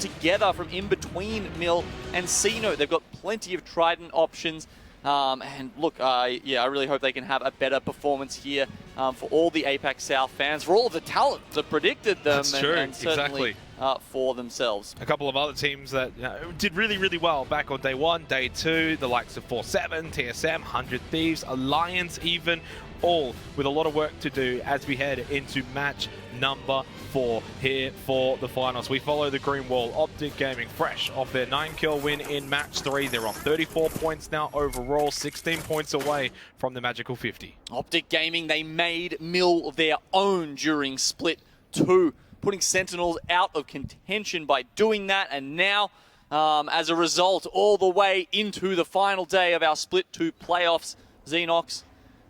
together from in between Mill and C-Note. They've got plenty of Trident options. And look, yeah, I really hope they can have a better performance here for all the Apex South fans, for all of the talent that predicted them. That's true, and certainly, exactly. For themselves. A couple of other teams that did really, really well back on day 1, day 2, the likes of 4-7, TSM, 100 Thieves, Alliance even, all with a lot of work to do as we head into match number 4 here for the finals. We follow the green wall. Optic Gaming fresh off their 9-kill win in match 3. They're on 34 points now overall, 16 points away from the magical 50. Optic Gaming, they made Mill their own during Split 2, putting Sentinels out of contention by doing that, and now as a result, all the way into the final day of our Split 2 playoffs, Xenox,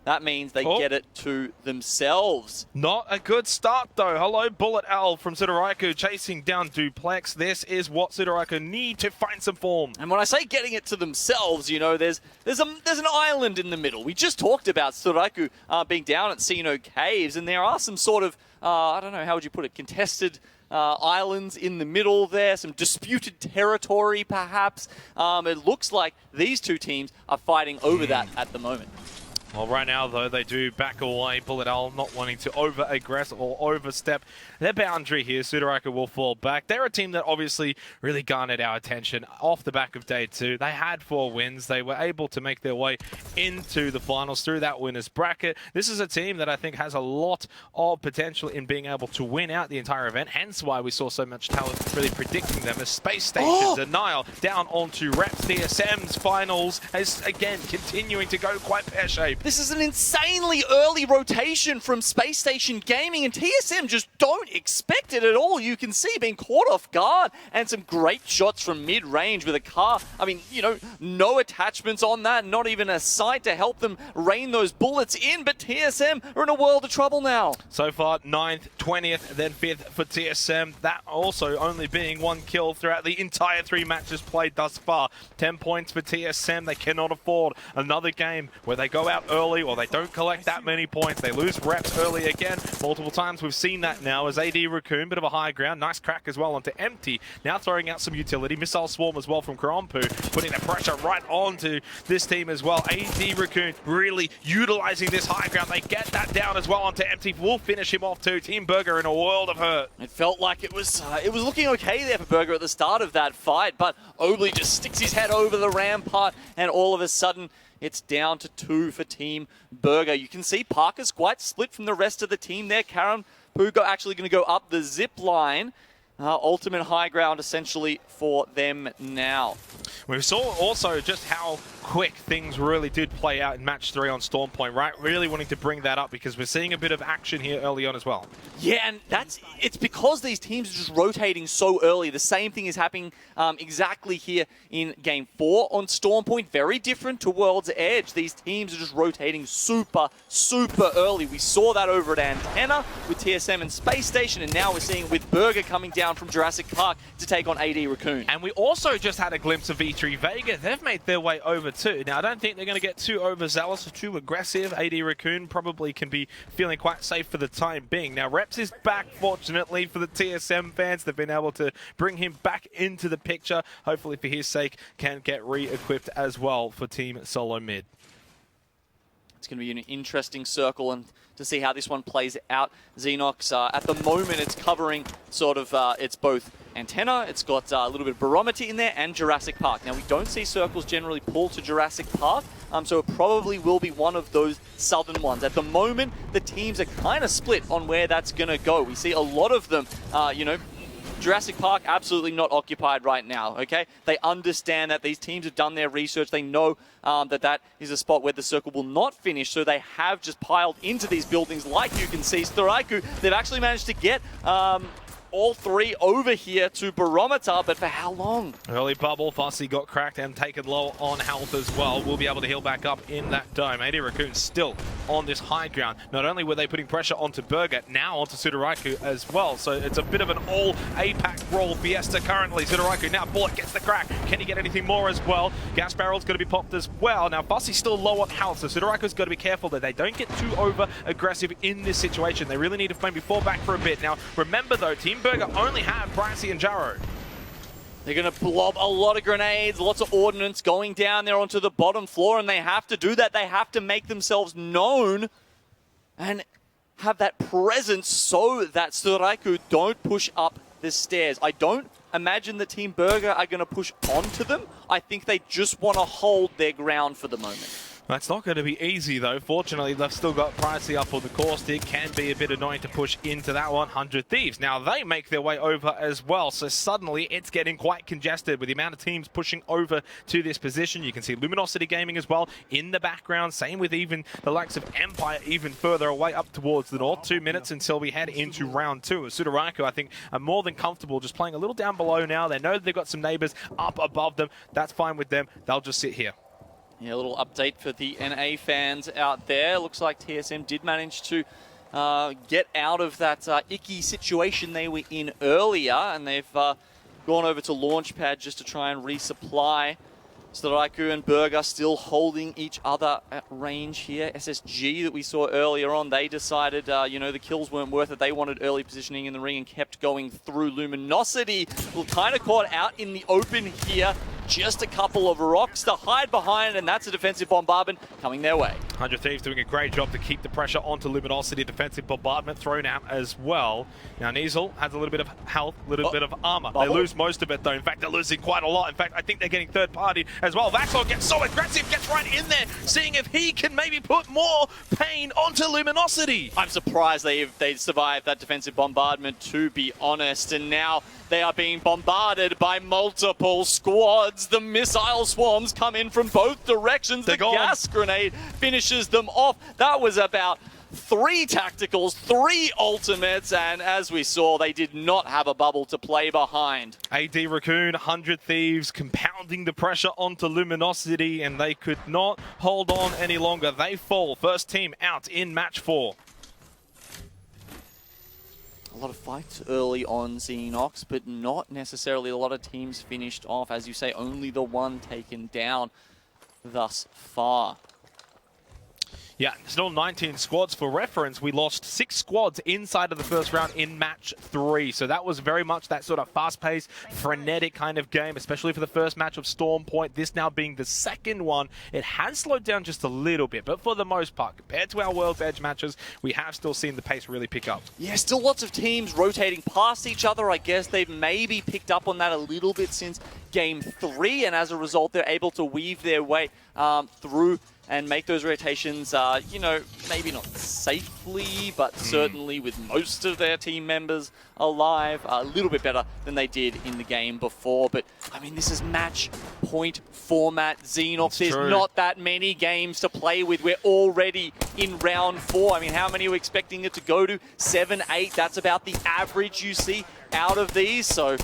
that means they get it to themselves. Not a good start, though. Hello, Bullet Owl from Sudoraiku chasing down Duplex. This is what Sudoraiku need to find some form. And when I say getting it to themselves, you know, there's an island in the middle. We just talked about Sudoraiku being down at Sino Caves, and there are some sort of, I don't know, how would you put it, contested islands in the middle there, some disputed territory, perhaps. It looks like these two teams are fighting over that at the moment. Well, right now, though, they do back away. Bullet Owl not wanting to over-aggress or overstep their boundary here. Sudoraiku will fall back. They're a team that obviously really garnered our attention off the back of day 2. They had 4 wins. They were able to make their way into the finals through that winner's bracket. This is a team that I think has a lot of potential in being able to win out the entire event, hence why we saw so much talent really predicting them as Space Station, Denial, down onto Reps. TSM's finals is, again, continuing to go quite pear-shaped. This is an insanely early rotation from Space Station Gaming, and TSM just don't expect it at all. You can see being caught off guard, and some great shots from mid-range with a car. I mean, you know, no attachments on that, not even a sight to help them rain those bullets in, but TSM are in a world of trouble now. So far, 9th, 20th, then 5th for TSM. That also only being 1 kill throughout the entire 3 matches played thus far. 10 points for TSM. They cannot afford another game where they go out early or they don't collect that many points. They lose reps early again. Multiple times we've seen that now as AD Raccoon, bit of a high ground. Nice crack as well onto Empty. Now throwing out some utility. Missile Swarm as well from Karompu, putting the pressure right onto this team as well. AD Raccoon really utilizing this high ground. They get that down as well onto Empty. Will finish him off too. Team Burger in a world of hurt. It felt like it was looking okay there for Burger at the start of that fight, but Obley just sticks his head over the rampart, and all of a sudden it's down to 2 for Team Burger. You can see Parker's quite split from the rest of the team there. Karen Pugo actually going to go up the zip line. Ultimate high ground essentially for them now. We saw also just how quick things really did play out in match 3 on Storm Point, right? Really wanting to bring that up because we're seeing a bit of action here early on as well. Yeah, and it's because these teams are just rotating so early. The same thing is happening exactly here in Game 4 on Storm Point. Very different to World's Edge. These teams are just rotating super, super early. We saw that over at Antenna with TSM and Space Station, and now we're seeing it with Burger coming down from Jurassic Park to take on AD Raccoon. And we also just had a glimpse of V3 Vega. They've made their way over too. Now, I don't think they're going to get too overzealous or too aggressive. AD Raccoon probably can be feeling quite safe for the time being. Now, Reps is back, fortunately, for the TSM fans. They've been able to bring him back into the picture. Hopefully, for his sake, can get re-equipped as well for Team Solo Mid. It's going to be an interesting circle, and to see how this one plays out. Xenox, at the moment, it's covering sort of, it's both Antenna, it's got a little bit of Barometer in there, and Jurassic Park. Now, we don't see circles generally pull to Jurassic Park, so it probably will be one of those southern ones. At the moment, the teams are kind of split on where that's going to go. We see a lot of them, you know, Jurassic Park, absolutely not occupied right now, okay? They understand that these teams have done their research. They know that is a spot where the circle will not finish, so they have just piled into these buildings like you can see. Sudoraiku, they've actually managed to get all 3 over here to Barometer, but for how long? Early bubble, Fussy got cracked and taken low on health as well. We'll be able to heal back up in that dome. AD Raccoon still on this high ground. Not only were they putting pressure onto Burger, now onto Sudoraiku as well. So it's a bit of an all APAC roll fiesta currently. Sudoraiku now, Bullet gets the crack. Can he get anything more as well? Gas barrel's going to be popped as well. Now Fussy's still low on health, so Sudoraiku's got to be careful that they don't get too over aggressive in this situation. They really need to maybe fall back for a bit. Now remember though, Team Burger only have Pricey and Jarrow. They're going to lob a lot of grenades, lots of ordnance going down there onto the bottom floor, and they have to do that. They have to make themselves known and have that presence so that Suraiku don't push up the stairs. I don't imagine the Team Burger are going to push onto them. I think they just want to hold their ground for the moment. That's not going to be easy, though. Fortunately, they've still got Pricey up on the core stick. Can be a bit annoying to push into that 100 Thieves. Now, they make their way over as well, so suddenly it's getting quite congested with the amount of teams pushing over to this position. You can see Luminosity Gaming as well in the background. Same with even the likes of Empire even further away up towards the north. 2 minutes until we head into round 2. Suraiku, I think, are more than comfortable just playing a little down below now. They know that they've got some neighbors up above them. That's fine with them. They'll just sit here. Yeah, a little update for the NA fans out there. Looks like TSM did manage to get out of that icky situation they were in earlier, and they've gone over to Launchpad just to try and resupply. Suraiku and Burger still holding each other at range here. SSG that we saw earlier on, they decided, the kills weren't worth it. They wanted early positioning in the ring and kept going through. Luminosity, well, kind of caught out in the open here. Just a couple of rocks to hide behind, and that's a defensive bombardment coming their way. 100 Thieves doing a great job to keep the pressure onto Luminosity. Defensive bombardment thrown out as well. Now, Niesel has a little bit of health, a little bit of armor. Bubble. They lose most of it, though. In fact, they're losing quite a lot. In fact, I think they're getting third party as well. Vaxor gets so aggressive, gets right in there, seeing if he can maybe put more pain onto Luminosity. I'm surprised they survived that defensive bombardment, to be honest, and now they are being bombarded by multiple squads. The missile swarms come in from both directions. The gas grenade finishes them off. That was about 3 tacticals, 3 ultimates, and as we saw, they did not have a bubble to play behind. AD Raccoon, 100 Thieves, compounding the pressure onto Luminosity, and they could not hold on any longer. They fall. First team out in match 4. A lot of fights early on Xenox, but not necessarily a lot of teams finished off. As you say, only the one taken down thus far. Yeah, still 19 squads. For reference, we lost 6 squads inside of the first round in match 3. So that was very much that sort of fast-paced, frenetic kind of game, especially for the first match of Storm Point. This now being the second one, it has slowed down just a little bit. But for the most part, compared to our World's Edge matches, we have still seen the pace really pick up. Yeah, still lots of teams rotating past each other. I guess they've maybe picked up on that a little bit since Game 3. And as a result, they're able to weave their way through and make those rotations, maybe not safely, but certainly with most of their team members alive, a little bit better than they did in the game before. But, I mean, this is match point format. Xenox, there's not that many games to play with. We're already in round 4. I mean, how many are we expecting it to go to? 7, 8, that's about the average you see out of these, so...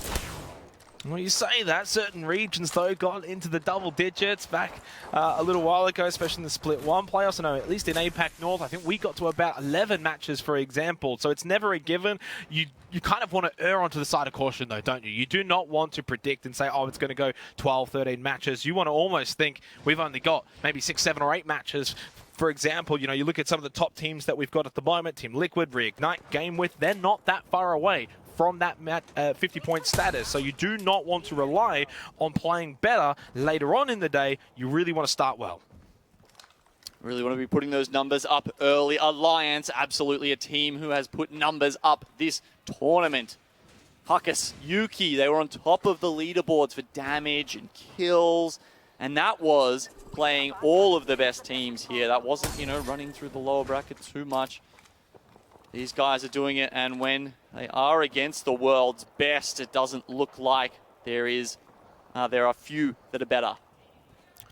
Well, you say that. Certain regions, though, got into the double digits back a little while ago, especially in the Split 1 playoffs. I know, at least in APAC North, I think we got to about 11 matches, for example. So it's never a given. You kind of want to err onto the side of caution, though, don't you? You do not want to predict and say, oh, it's going to go 12, 13 matches. You want to almost think we've only got maybe 6, 7, or 8 matches. For example, you look at some of the top teams that we've got at the moment, Team Liquid, Reignite, GameWith, they're not that far away from that 50-point status. So you do not want to rely on playing better later on in the day. You really want to start well. Really want to be putting those numbers up early. Alliance, absolutely a team who has put numbers up this tournament. Huckus, Yuki, they were on top of the leaderboards for damage and kills. And that was playing all of the best teams here. That wasn't, running through the lower bracket too much. These guys are doing it, and when they are against the world's best, it doesn't look like there are few that are better.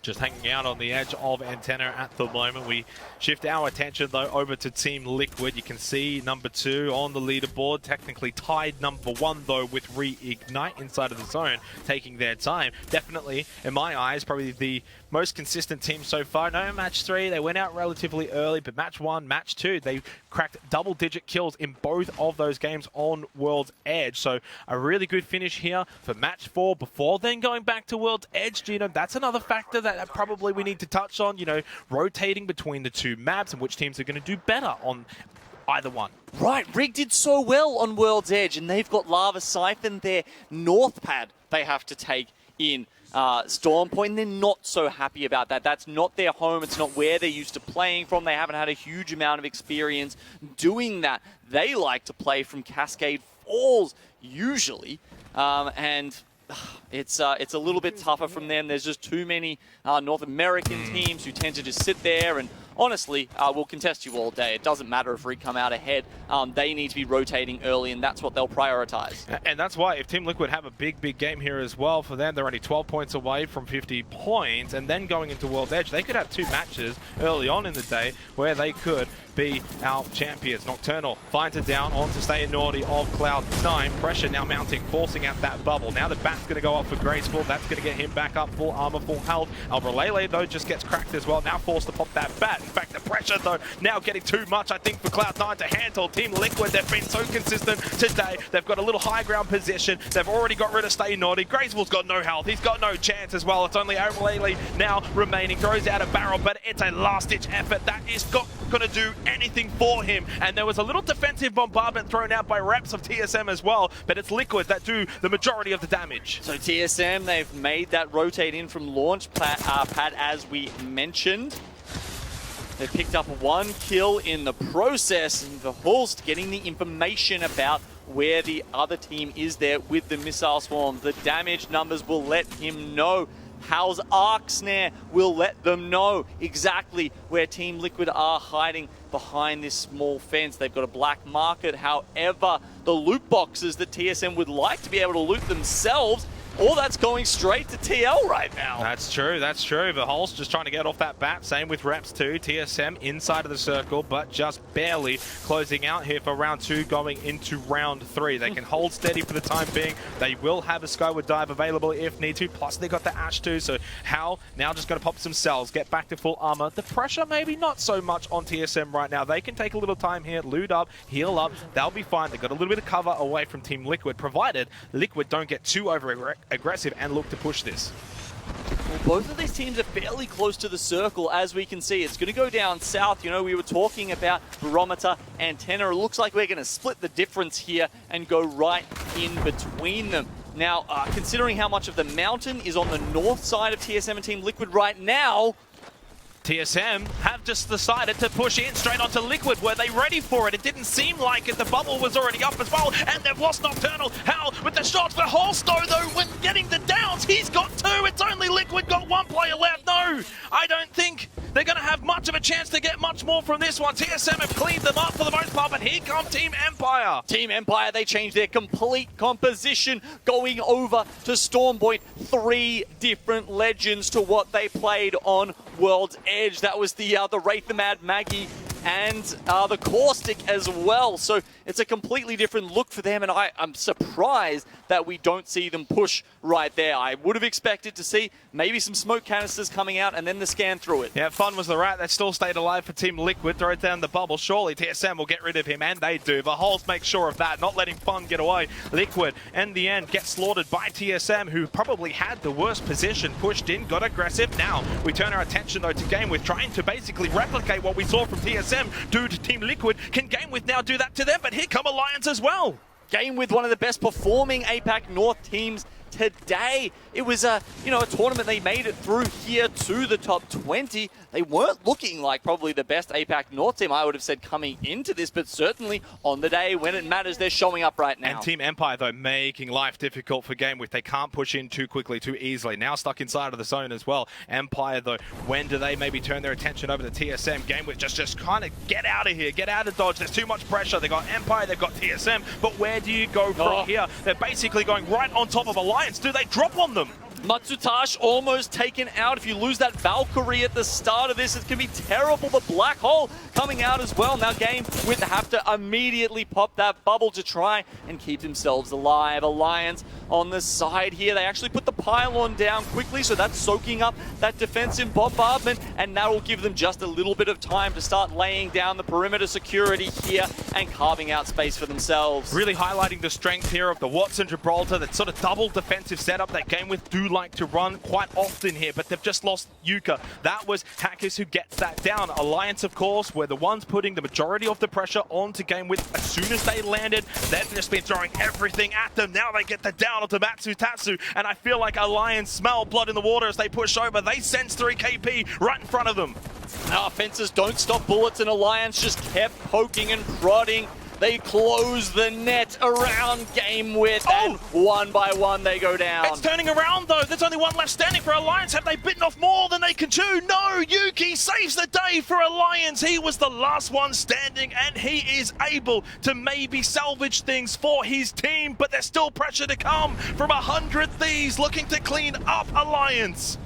Just hanging out on the edge of Antenna at the moment. We shift our attention, though, over to Team Liquid. You can see number 2 on the leaderboard, technically tied number 1, though, with Reignite inside of the zone, taking their time. Definitely, in my eyes, probably the most consistent team so far. No, match 3, they went out relatively early, but match 1, match 2, they cracked double-digit kills in both of those games on World's Edge. So a really good finish here for match 4 before then going back to World's Edge. That's another factor that probably we need to touch on, rotating between the 2 maps and which teams are going to do better on either one. Right, Rig did so well on World's Edge, and they've got Lava Siphon, their north pad they have to take in Storm Point, and they're not so happy about that. That's not their home. It's not where they're used to playing from. They haven't had a huge amount of experience doing that. They like to play from Cascade Falls, usually, and it's a little bit tougher from them. There's just too many North American teams who tend to just sit there and honestly, we'll contest you all day. It doesn't matter if we come out ahead. They need to be rotating early, and that's what they'll prioritize. And that's why if Team Liquid have a big game here as well, for them, they're only 12 points away from 50 points, and then going into World Edge, they could have 2 matches early on in the day where they could be our champions. Nocturnal finds it down onto Stay Naughty of Cloud9. Pressure now mounting, forcing out that bubble. Now the bat's going to go up for Graceful. That's going to get him back up, full armor, full health. Albralele, though, just gets cracked as well. Now forced to pop that bat. In fact, the pressure, though, now getting too much, I think, for Cloud9 to handle. Team Liquid, they've been so consistent today. They've got a little high ground position. They've already got rid of Stay Naughty. Graceful's got no health. He's got no chance as well. It's only Albralele now remaining. Throws out a barrel, but it's a last-ditch effort. That is not going to do anything for him. And there was a little defensive bombardment thrown out by reps of TSM as well, but it's Liquid that do the majority of the damage. So TSM, they've made that rotate in from launch pad as we mentioned. They picked up 1 kill in the process, and Verhulst getting the information about where the other team is there with the missile swarms. The damage numbers will let him know. Hal's Arc Snare will let them know exactly where Team Liquid are hiding behind this small fence. They've got a black market. However, the loot boxes that TSM would like to be able to loot themselves, all that's going straight to TL right now. That's true, that's true. Verhulst just trying to get off that bat. Same with reps too. TSM inside of the circle, but just barely closing out here for round 2, going into round 3. They can hold steady for the time being. They will have a Skyward Dive available if need to. Plus they got the Ash too, so Hal now just going to pop some cells, get back to full armor. The pressure maybe not so much on TSM right now. They can take a little time here, loot up, heal up. They'll be fine. They've got a little bit of cover away from Team Liquid, provided Liquid don't get too aggressive and look to push this. Well, both of these teams are fairly close to the circle, as we can see. It's going to go down south. You know, we were talking about barometer, antenna. It looks like we're going to split the difference here and go right in between them. Now, considering how much of the mountain is on the north side of TSM and Team Liquid right now, TSM have just decided to push in straight onto Liquid. Were they ready for it? It didn't seem like it. The bubble was already up as well, and they've lost Nocturnal. Hal with the shots for Holstow, though, when getting the downs. He's got 2. It's only Liquid got 1 player left. No, I don't think they're going to have much of a chance to get much more from this one. TSM have cleaned them up for the most part, but here come Team Empire. Team Empire, they changed their complete composition, going over to Storm Point. 3 different legends to what they played on World's Edge. That was the Wraith the Mad Maggie and the Caustic as well. So it's a completely different look for them, and I'm surprised that we don't see them push right there. I would have expected to see maybe some smoke canisters coming out and then the scan through it. Yeah, Fun was the rat that still stayed alive for Team Liquid. Throw it down the bubble. Surely TSM will get rid of him, and they do. Verhulst makes sure of that, not letting Fun get away. Liquid, in the end, gets slaughtered by TSM, who probably had the worst position. Pushed in, got aggressive. Now, we turn our attention, though, to Game With, trying to basically replicate what we saw from TSM do to Team Liquid. Can Game With now do that to them? But here come Alliance as well. Game With, one of the best performing APAC North teams today. It was a tournament. They made it through here to the top 20. They weren't looking like probably the best APAC North team, I would have said, coming into this, but certainly on the day when it matters, they're showing up right now. And Team Empire, though, making life difficult for Game With. They can't push in too quickly, too easily. Now stuck inside of the zone as well. Empire, though, when do they maybe turn their attention over to TSM? Game With just kind of get out of here, get out of Dodge. There's too much pressure. They've got Empire, they've got TSM, but where do you go from here? They're basically going right on top of Alliance. Do they drop on them? Matsutash almost taken out. If you lose that Valkyrie at the start of this, it's going to be terrible. The Black Hole coming out as well. Now Game With have to immediately pop that bubble to try and keep themselves alive. Alliance on the side here. They actually put the pylon down quickly, so that's soaking up that defensive bombardment, and that will give them just a little bit of time to start laying down the perimeter security here and carving out space for themselves. Really highlighting the strength here of the Watson Gibraltar that sort of double defense defensive setup that Game With do like to run quite often here, but they've just lost Yuka. That was Hackers who gets that down. Alliance, of course, were the ones putting the majority of the pressure onto Game With. As soon as they landed, they've just been throwing everything at them. Now they get the down onto Matsu Tatsu, and I feel like Alliance smell blood in the water as they push over. They sense 3 KP right in front of them. Now, Fences don't stop bullets, and Alliance just kept poking and prodding. They close the net around Game With, and one by one they go down. It's turning around though. There's only one left standing for Alliance. Have they bitten off more than they can chew? No, Yuki saves the day for Alliance. He was the last one standing, and he is able to maybe salvage things for his team, but there's still pressure to come from 100 Thieves looking to clean up Alliance.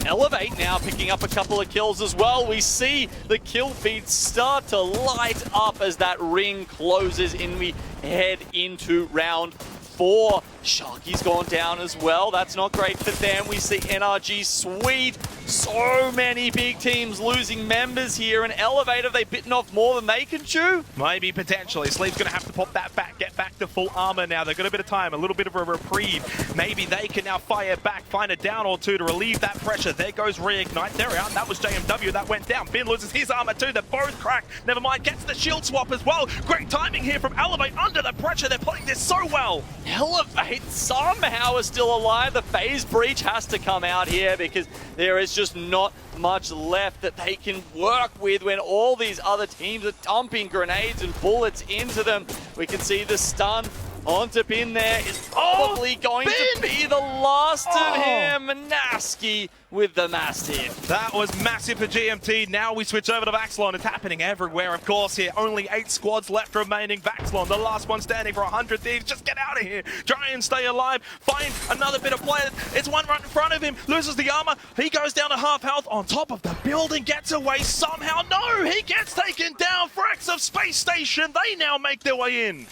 Elevate now picking up a couple of kills as well. We see the kill feed start to light up as that ring closes and we head into round 4. Sharky's gone down as well. That's not great for them. We see NRG sweet. So many big teams losing members here. And Elevate, have they bitten off more than they can chew? Maybe, potentially. Sleep's going to have to pop that back, get back to full armor now. They've got a bit of time, a little bit of a reprieve. Maybe they can now fire back, find a down or two to relieve that pressure. There goes Reignite. They're out. That was JMW. That went down. Bin loses his armor too. They're both cracked. Never mind, gets the shield swap as well. Great timing here from Elevate under the pressure. They're playing this so well. Elevate somehow is still alive. The phase breach has to come out here because there is just not much left that they can work with when all these other teams are dumping grenades and bullets into them. We can see the stun onto Bin there is probably going to be the last of him. Naski with the Mastiff. That was massive for GMT. Now we switch over to Vaxlon. It's happening everywhere, of course, here. Only 8 squads left remaining. Vaxlon, the last one standing for 100 Thieves. Just get out of here. Try and stay alive. Find another bit of play. It's one right in front of him. Loses the armor. He goes down to half health. On top of the building. Gets away somehow. No, he gets taken down. Frax of Space Station. They now make their way in.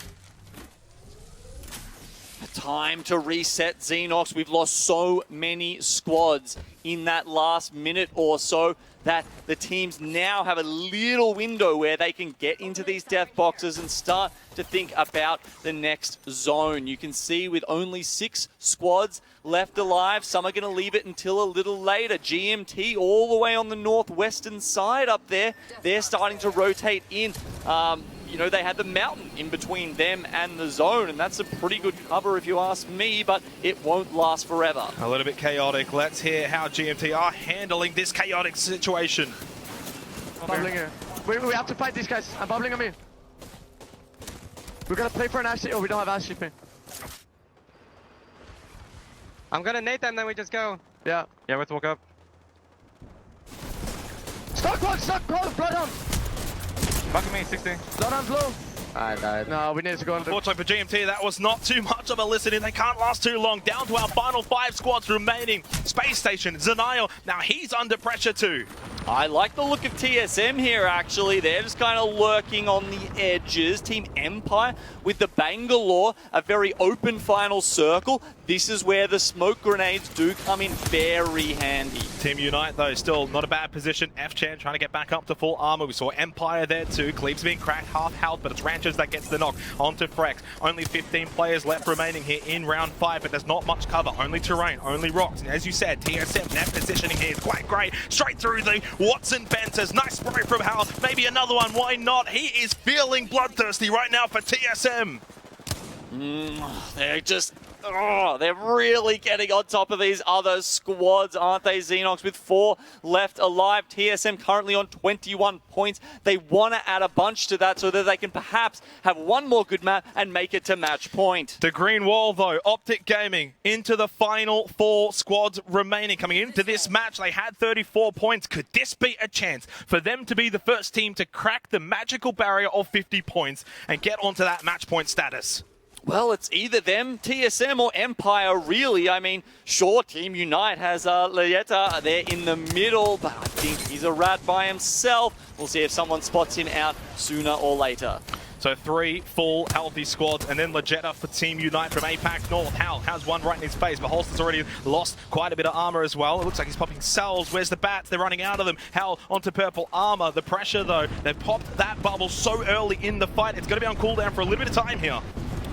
Time to reset Xenox. We've lost so many squads in that last minute or so that the teams now have a little window where they can get into these death boxes and start to think about the next zone. You can see with only 6 squads left alive, some are going to leave it until a little later. GMT all the way on the northwestern side up there, they're starting to rotate in. You know, they had the mountain in between them and the zone, and that's a pretty good cover if you ask me, but it won't last forever. A little bit chaotic. Let's hear how GMT are handling this chaotic situation. Bubbling here. We have to fight these guys. I'm bubbling on me. We're gonna play for an Ashley. Oh, we don't have Ashley ping. I'm gonna nade them, then we just go. Yeah. Yeah, let's walk up. Stuck one, Bloodhound. Bucking me, 60. Bloodhound's low. I died. No, we need to go under. Unfortunately for GMT, that was not too much of a listening. They can't last too long. Down to our final 5 squads remaining. Space Station, Zenial, now he's under pressure too. I like the look of TSM here, actually. They're just kind of lurking on the edges. Team Empire with the Bangalore, a very open final circle. This is where the smoke grenades do come in very handy. Team Unite, though, still not a bad position. F-Chan trying to get back up to full armor. We saw Empire there too. Cleave's being cracked, half health, but it's Ranchers that gets the knock onto Frex. Only 15 players left remaining here in round 5, but there's not much cover. Only terrain, only rocks. And as you said, TSM, net positioning here is quite great. Straight through the Watson Benters. Nice spray from Hal. Maybe another one, why not? He is feeling bloodthirsty right now for TSM. They're just... Oh, they're really getting on top of these other squads, aren't they, Xenox? With 4 left alive, TSM currently on 21 points. They want to add a bunch to that so that they can perhaps have one more good map and make it to match point. The green wall, though, Optic Gaming into the final 4 squads remaining. Coming into this match, they had 34 points. Could this be a chance for them to be the first team to crack the magical barrier of 50 points and get onto that match point status? Well, it's either them, TSM, or Empire, really. I mean, sure, Team Unite has Lieta there in the middle, but I think he's a rat by himself. We'll see if someone spots him out sooner or later. So 3 full healthy squads, and then Legetta for Team Unite from APAC North. Hal has one right in his face, but Holston's already lost quite a bit of armor as well. It looks like he's popping cells. Where's the bats? They're running out of them. Hal onto purple armor. The pressure, though, they've popped that bubble so early in the fight. It's going to be on cooldown for a little bit of time here.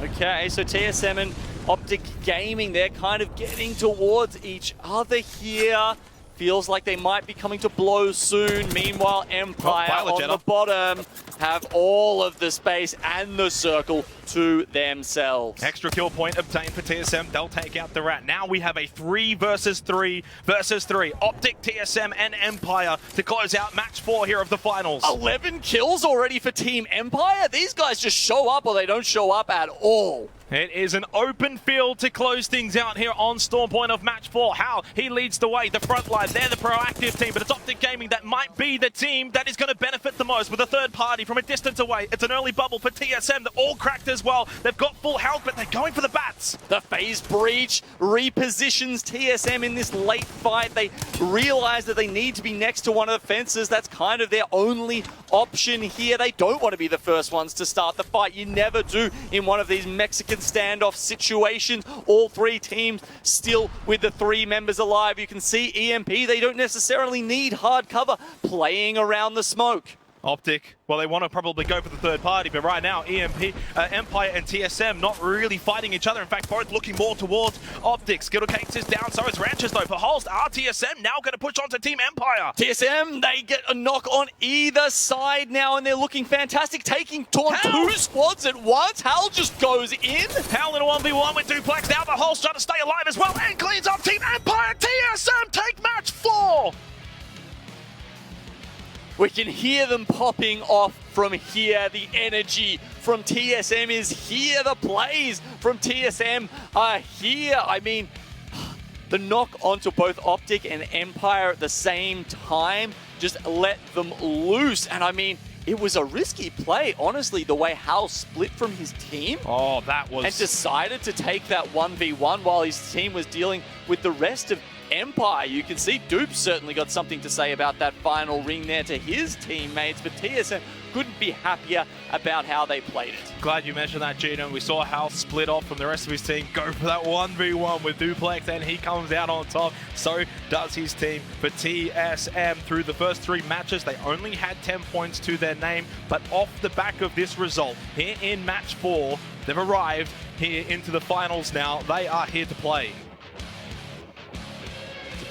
Okay, so TSM and Optic Gaming, they're kind of getting towards each other here. Feels like they might be coming to blows soon. Meanwhile, Empire on the bottom have all of the space and the circle to themselves. Extra kill point obtained for TSM. They'll take out the Rat. Now we have a 3 versus 3 versus 3. Optic, TSM, and Empire to close out match 4 here of the finals. 11 kills already for Team Empire. These guys just show up or they don't show up at all. It is an open field to close things out here on Storm Point of match 4. How he leads the way, the front line, they're the proactive team, but it's Optic Gaming that might be the team that is going to benefit the most with a third party from a distance away. It's an early bubble for TSM. They're all cracked as well. They've got full health, but they're going for the bats. The phase breach repositions TSM in this late fight. They realize that they need to be next to one of the fences. That's kind of their only option here. They don't want to be the first ones to start the fight. You never do in one of these Mexican standoff situations. All 3 teams still with the 3 members alive. You can see EMP, they don't necessarily need hard cover, playing around the smoke. Optic, well, they want to probably go for the third party, but right now, Empire and TSM not really fighting each other. In fact, both looking more towards Optic. Skittle Cakes is down, so is Ranches, though. For Holst, TSM now going to push on to Team Empire. TSM, they get a knock on either side now, and they're looking fantastic, taking on 2 squads at once. Hal just goes in. Hal in a 1v1 with Duplex. Now the Holst trying to stay alive as well, and cleans up Team Empire. TSM take match 4. We can hear them popping off from here. The energy from TSM is here. The plays from TSM are here. I mean, the knock onto both Optic and Empire at the same time just let them loose. And I mean, it was a risky play, honestly, the way Hal split from his team. Oh, that was... And decided to take that 1v1 while his team was dealing with the rest of Empire. You can see Dupe certainly got something to say about that final ring there to his teammates, but TSM couldn't be happier about how they played it. Glad you mentioned that, Gino. We saw Hal split off from the rest of his team, go for that 1v1 with Duplex, and he comes out on top. So does his team. For TSM, through the first 3 matches, they only had 10 points to their name, but off the back of this result, here in match 4, they've arrived here into the finals now. They are here to play.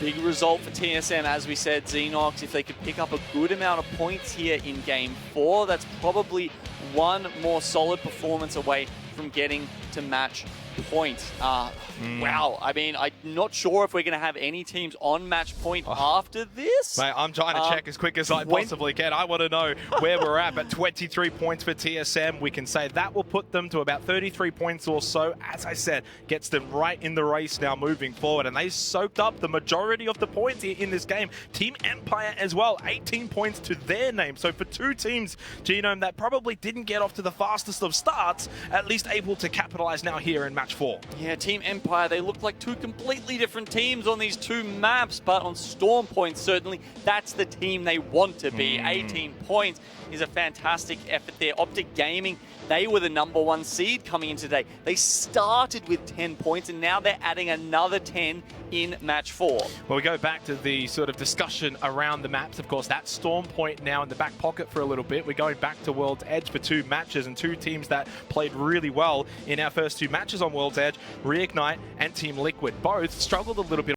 Big result for TSM, as we said, Xenox. If they could pick up a good amount of points here in Game 4, that's probably one more solid performance away from getting to match point. Wow, I mean, I'm not sure if we're going to have any teams on match point after this. Mate, I'm trying to check as quick as I possibly can. I want to know where we're at. But 23 points for TSM, we can say that will put them to about 33 points or so. As I said, gets them right in the race now moving forward. And they soaked up the majority of the points here in this game. Team Empire as well, 18 points to their name. So for 2 teams, Genome, that probably didn't get off to the fastest of starts, at least able to capitalize now here in match 4. Yeah, Team Empire, they look like 2 completely different teams on these 2 maps, but on Storm Point, certainly that's the team they want to be. 18 points is a fantastic effort there. Optic Gaming, they were the #1 seed coming in today. They started with 10 points, and now they're adding another 10 in match 4. Well, we go back to the sort of discussion around the maps. Of course, that's Storm Point now in the back pocket for a little bit. We're going back to World's Edge for 2 matches, and 2 teams that played really well in our first 2 matches on World's Edge, Reignite and Team Liquid. Both struggled a little bit